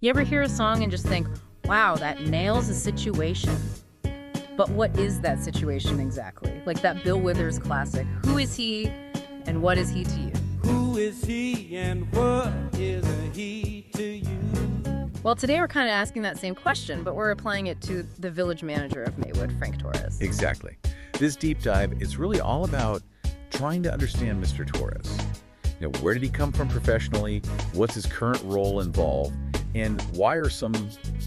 You ever hear a song and just think, wow, that nails a situation? But what is that situation exactly? Like that Bill Withers classic, who is he and what is he to you? Who is he and what is he to you? Well, today we're kind of asking that same question, but we're applying it to the village manager of Maywood, Frank Torres. Exactly. This deep dive is really all about trying to understand Mr. Torres. Where did he come from professionally? What's his current role involved? And why are some,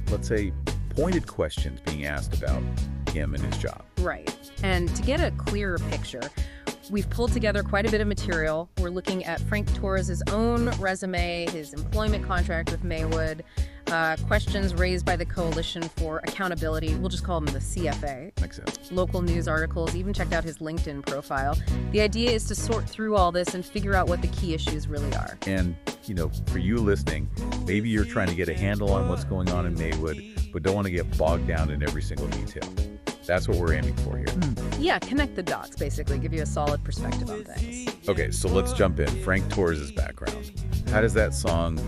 let's say, pointed questions being asked about him and his job? Right. And to get a clearer picture, we've pulled together quite a bit of material. We're looking at Frank Torres' own resume, his employment contract with Maywood, questions raised by the Coalition for Accountability. We'll just call them the CFA. Makes sense. Local news articles, even checked out his LinkedIn profile. The idea is to sort through all this and figure out what the key issues really are. And, for you listening, maybe you're trying to get a handle on what's going on in Maywood, but don't want to get bogged down in every single detail. That's what we're aiming for here. Yeah, connect the dots, basically, give you a solid perspective on things. Okay, so let's jump in. Frank Torres' background. How does that song,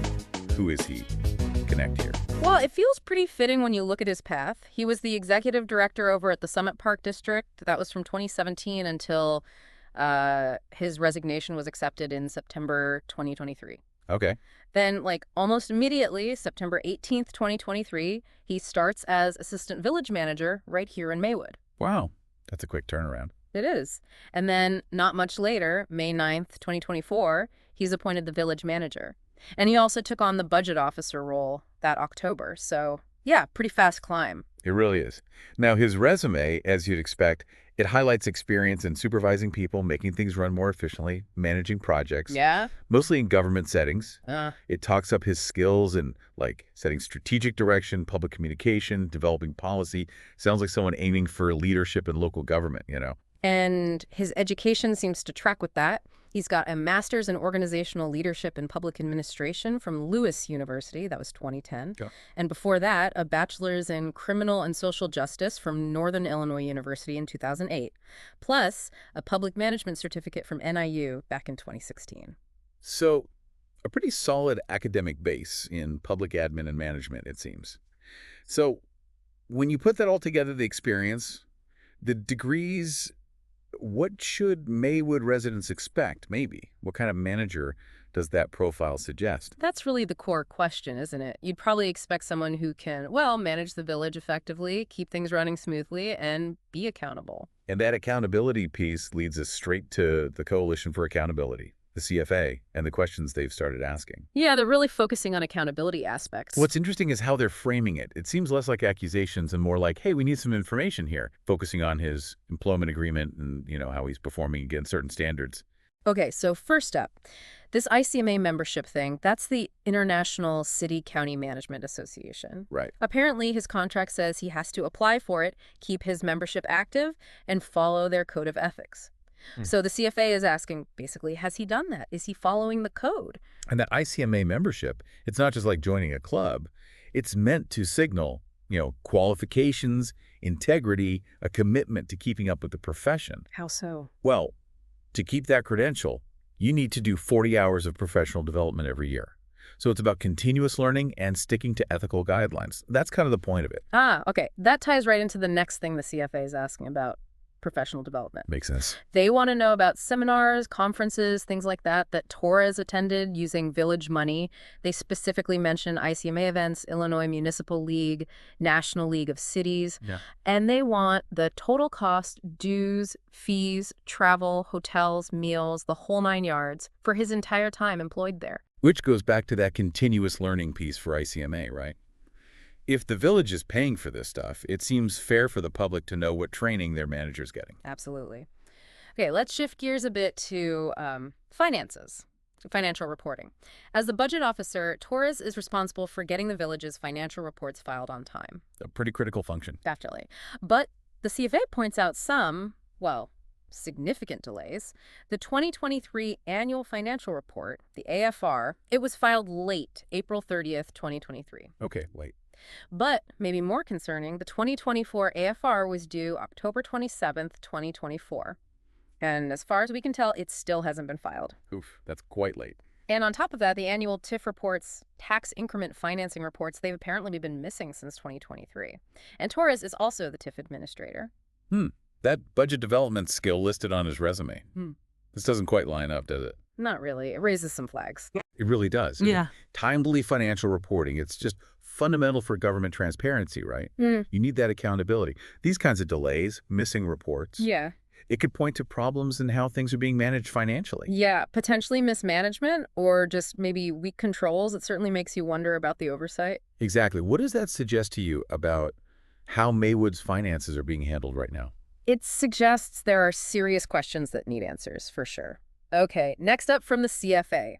Who Is He, connect here? Well, it feels pretty fitting when you look at his path. He was the executive director over at the Summit Park District. That was from 2017 until his resignation was accepted in September 2023. Okay. Then, almost immediately, September 18th, 2023, he starts as assistant village manager right here in Maywood. Wow. That's a quick turnaround. It is. And then, not much later, May 9th, 2024, he's appointed the village manager. And he also took on the budget officer role that October. So, yeah, pretty fast climb. It really is. Now, his resume, as you'd expect, it highlights experience in supervising people, making things run more efficiently, managing projects. Yeah? Mostly in government settings. It talks up his skills in, setting strategic direction, public communication, developing policy. Sounds like someone aiming for leadership in local government, And his education seems to track with that. He's got a master's in organizational leadership and public administration from Lewis University. That was 2010. Yeah. And before that, a bachelor's in criminal and social justice from Northern Illinois University in 2008, plus a public management certificate from NIU back in 2016. So, a pretty solid academic base in public admin and management, it seems. So, when you put that all together, the experience, the degrees, what should Maywood residents expect, maybe? What kind of manager does that profile suggest? That's really the core question, isn't it? You'd probably expect someone who can, manage the village effectively, keep things running smoothly, and be accountable. And that accountability piece leads us straight to the Coalition for Accountability, the CFA, and the questions they've started asking. Yeah, they're really focusing on accountability aspects. What's interesting is how they're framing it. It seems less like accusations and more like, hey, we need some information here, focusing on his employment agreement and, how he's performing against certain standards. Okay, so first up, this ICMA membership thing, that's the International City-County Management Association. Right. Apparently, his contract says he has to apply for it, keep his membership active, and follow their code of ethics. So the CFA is asking, basically, has he done that? Is he following the code? And that ICMA membership, it's not just like joining a club. It's meant to signal, qualifications, integrity, a commitment to keeping up with the profession. How so? Well, to keep that credential, you need to do 40 hours of professional development every year. So it's about continuous learning and sticking to ethical guidelines. That's kind of the point of it. Okay. That ties right into the next thing the CFA is asking about. Professional development. Makes sense. They want to know about seminars, conferences, things like that Torres attended using village money. They specifically mention ICMA events, Illinois Municipal League, National League of Cities. Yeah. And they want the total cost, dues, fees, travel, hotels, meals, the whole 9 yards for his entire time employed there. Which goes back to that continuous learning piece for ICMA, right? If the village is paying for this stuff, it seems fair for the public to know what training their manager's getting. Absolutely. Okay, let's shift gears a bit to finances, financial reporting. As the budget officer, Torres is responsible for getting the village's financial reports filed on time. A pretty critical function. Definitely. But the CFA points out some, significant delays. The 2023 annual financial report, the AFR, it was filed late, April 30th, 2023. Okay, late. But maybe more concerning, the 2024 AFR was due October 27th, 2024. And as far as we can tell, it still hasn't been filed. Oof, that's quite late. And on top of that, the annual TIF reports, tax increment financing reports, they've apparently been missing since 2023. And Torres is also the TIF administrator. That budget development skill listed on his resume. This doesn't quite line up, does it? Not really. It raises some flags. It really does. Yeah. Timely financial reporting, it's just fundamental for government transparency, right? You need that accountability. These kinds of delays, missing reports, Yeah. it could point to problems in how things are being managed financially. Yeah, potentially mismanagement or just maybe weak controls. It certainly makes you wonder about the oversight. Exactly. What does that suggest to you about how Maywood's finances are being handled right now? It suggests there are serious questions that need answers, for sure. Okay, next up from the CFA.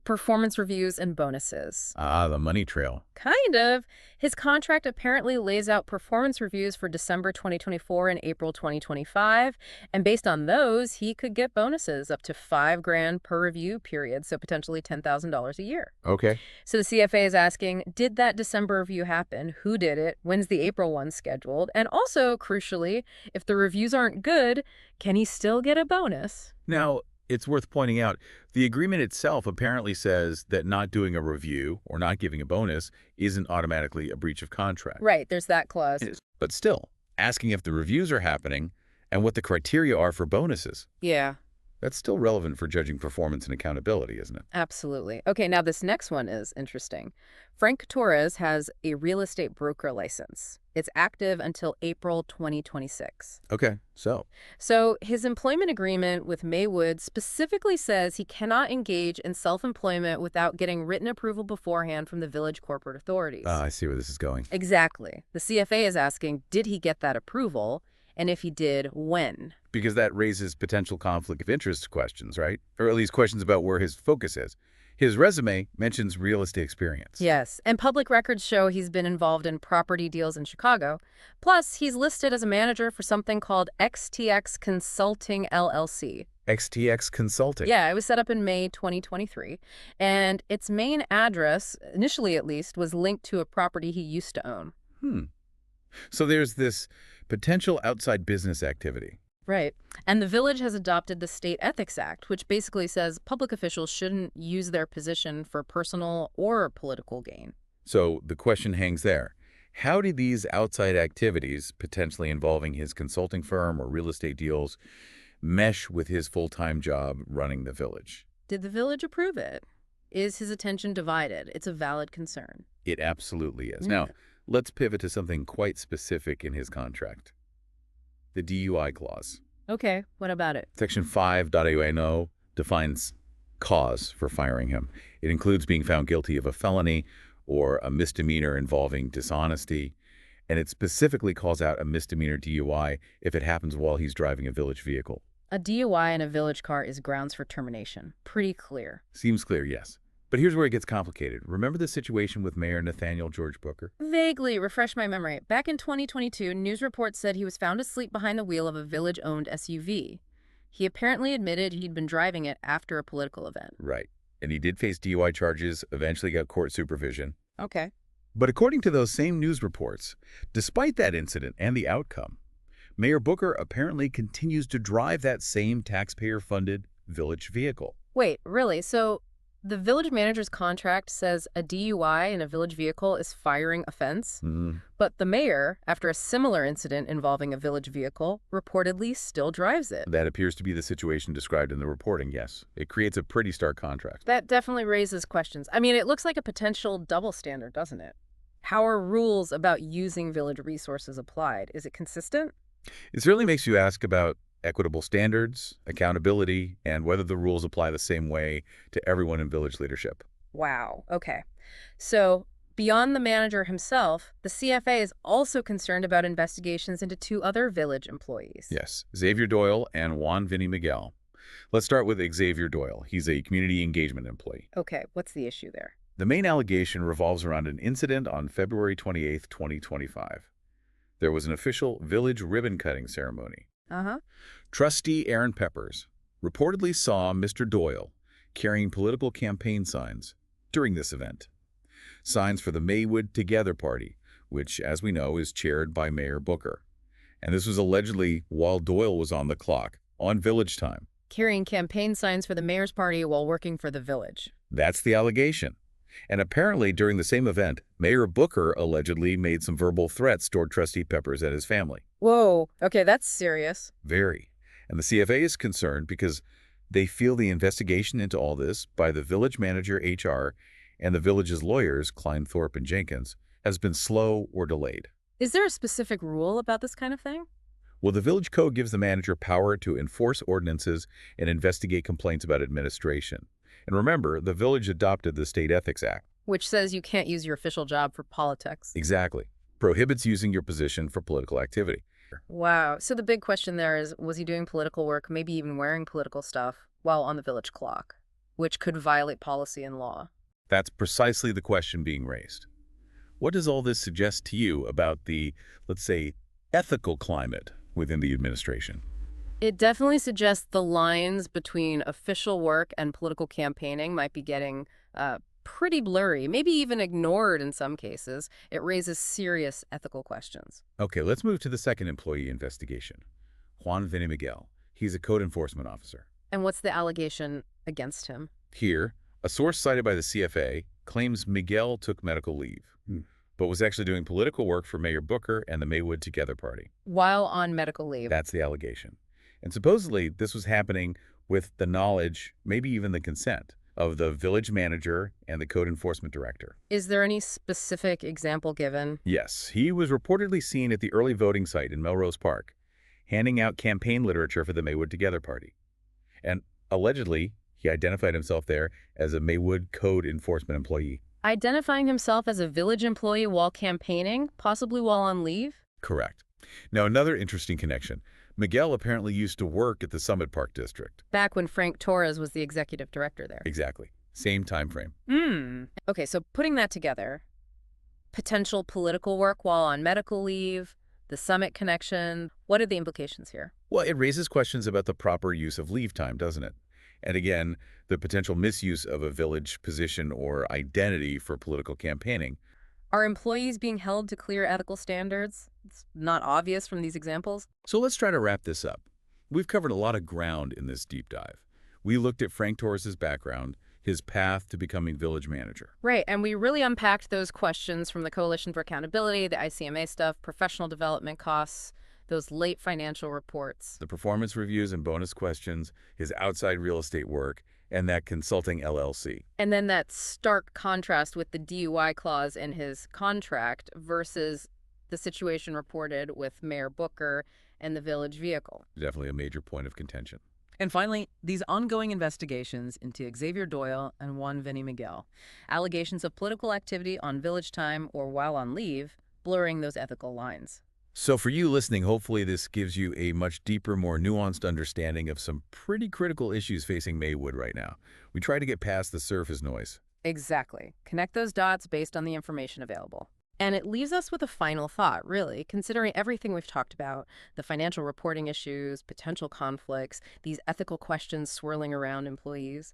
Performance reviews and bonuses. Ah, the money trail. Kind of. His contract apparently lays out performance reviews for December 2024 and April 2025, and based on those, he could get bonuses up to $5,000 per review period, so potentially $10,000 a year. Okay. So the CFA is asking, did that December review happen? Who did it? When's the April one scheduled? And also, crucially, if the reviews aren't good, can he still get a bonus? Now, it's worth pointing out, the agreement itself apparently says that not doing a review or not giving a bonus isn't automatically a breach of contract. Right, there's that clause. But still, asking if the reviews are happening and what the criteria are for bonuses, Yeah, that's still relevant for judging performance and accountability, isn't it? absolutely. Okay, now this next one is interesting. Frank Torres has a real estate broker license. It's active until April 2026. Okay, so So his employment agreement with Maywood specifically says he cannot engage in self-employment without getting written approval beforehand from the village corporate authorities. I see where this is going. Exactly. The CFA is asking, did he get that approval? And if he did, when? Because that raises potential conflict of interest questions, right? Or at least questions about where his focus is. His resume mentions real estate experience. Yes, and public records show he's been involved in property deals in Chicago. Plus, he's listed as a manager for something called XTX Consulting LLC. XTX Consulting. Yeah, it was set up in May 2023, and its main address, initially at least, was linked to a property he used to own. So there's this potential outside business activity. Right. And the village has adopted the State Ethics Act, which basically says public officials shouldn't use their position for personal or political gain. So the question hangs there. How do these outside activities, potentially involving his consulting firm or real estate deals, mesh with his full-time job running the village? Did the village approve it? Is his attention divided? It's a valid concern. It absolutely is. Now, let's pivot to something quite specific in his contract. The DUI clause. Okay, what about it? Section 5.ANO defines cause for firing him. It includes being found guilty of a felony or a misdemeanor involving dishonesty, and it specifically calls out a misdemeanor DUI if it happens while he's driving a village vehicle. A DUI in a village car is grounds for termination. Pretty clear. Seems clear, yes. But here's where it gets complicated. Remember the situation with Mayor Nathaniel George Booker? Vaguely, refresh my memory. Back in 2022, news reports said he was found asleep behind the wheel of a village-owned SUV. He apparently admitted he'd been driving it after a political event. Right. And he did face DUI charges, eventually got court supervision. Okay. But according to those same news reports, despite that incident and the outcome, Mayor Booker apparently continues to drive that same taxpayer-funded village vehicle. Wait, really? So the village manager's contract says a DUI in a village vehicle is firing offense, but the mayor, after a similar incident involving a village vehicle, reportedly still drives it. That appears to be the situation described in the reporting, yes. It creates a pretty stark contrast. That definitely raises questions. I mean, it looks like a potential double standard, doesn't it? How are rules about using village resources applied? Is it consistent? It certainly makes you ask about equitable standards, accountability, and whether the rules apply the same way to everyone in village leadership. Wow. Okay. So beyond the manager himself, the CFA is also concerned about investigations into two other village employees. Yes, Xavier Doyle and Juan Vinny Miguel. Let's start with Xavier Doyle. He's a community engagement employee. Okay. What's the issue there? The main allegation revolves around an incident on February 28, 2025. There was an official village ribbon-cutting ceremony. Trustee Aaron Peppers reportedly saw Mr. Doyle carrying political campaign signs during this event. Signs for the Maywood Together Party, which, as we know, is chaired by Mayor Booker. And this was allegedly while Doyle was on the clock, on village time. carrying campaign signs for the mayor's party while working for the village. That's the allegation. And apparently, during the same event, Mayor Booker allegedly made some verbal threats toward Trustee Peppers and his family. Whoa, okay, that's serious. Very. And the CFA is concerned because they feel the investigation into all this by the village manager, HR, and the village's lawyers, Klein, Thorpe, and Jenkins, has been slow or delayed. Is there a specific rule about this kind of thing? Well, the village code gives the manager power to enforce ordinances and investigate complaints about administration. And remember, the village adopted the State Ethics Act. Which says you can't use your official job for politics. Exactly. Prohibits using your position for political activity. Wow. So the big question there is, was he doing political work, maybe even wearing political stuff, while on the village clock, which could violate policy and law? That's precisely the question being raised. What does all this suggest to you about the, let's say, ethical climate within the administration? It definitely suggests the lines between official work and political campaigning might be getting pretty blurry, maybe even ignored in some cases. It raises serious ethical questions. Okay, let's move to the second employee investigation. Juan Vinny Miguel. He's a code enforcement officer. And what's the allegation against him? Here, a source cited by the CFA claims Miguel took medical leave, but was actually doing political work for Mayor Booker and the Maywood Together Party. While on medical leave. That's the allegation. And supposedly, this was happening with the knowledge, maybe even the consent, of the village manager and the code enforcement director. Is there any specific example given? Yes, he was reportedly seen at the early voting site in Melrose Park, handing out campaign literature for the Maywood Together Party. And allegedly, he identified himself there as a Maywood code enforcement employee. Identifying himself as a village employee while campaigning, possibly while on leave? Correct. Now, another interesting connection. Miguel apparently used to work at the Summit Park District. Back when Frank Torres was the executive director there. Exactly. Same time frame. Okay, so putting that together, potential political work while on medical leave, the Summit connection, what are the implications here? Well, it raises questions about the proper use of leave time, doesn't it? And again, the potential misuse of a village position or identity for political campaigning. Are employees being held to clear ethical standards? It's not obvious from these examples. So let's try to wrap this up. We've covered a lot of ground in this deep dive. We looked at Frank Torres' background, his path to becoming village manager. Right, and we really unpacked those questions from the Coalition for Accountability, the ICMA stuff, professional development costs, those late financial reports. The performance reviews and bonus questions, his outside real estate work, and that consulting LLC. And then that stark contrast with the DUI clause in his contract versus the situation reported with Mayor Booker and the village vehicle. Definitely a major point of contention. And finally, these ongoing investigations into Xavier Doyle and Juan Vinny Miguel. Allegations of political activity on village time or while on leave, blurring those ethical lines. So for you listening, hopefully this gives you a much deeper, more nuanced understanding of some pretty critical issues facing Maywood right now. We try to get past the surface noise. Exactly. Connect those dots based on the information available. And it leaves us with a final thought, really, considering everything we've talked about, the financial reporting issues, potential conflicts, these ethical questions swirling around employees.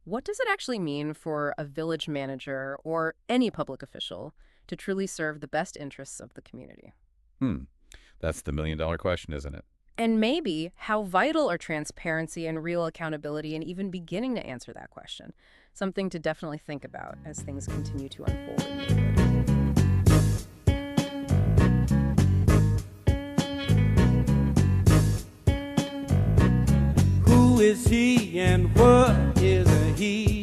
What does it actually mean for a village manager or any public official to truly serve the best interests of the community? That's the million-dollar question, isn't it? And maybe how vital are transparency and real accountability in even beginning to answer that question? Something to definitely think about as things continue to unfold in Maywood. Who is he and what is a he?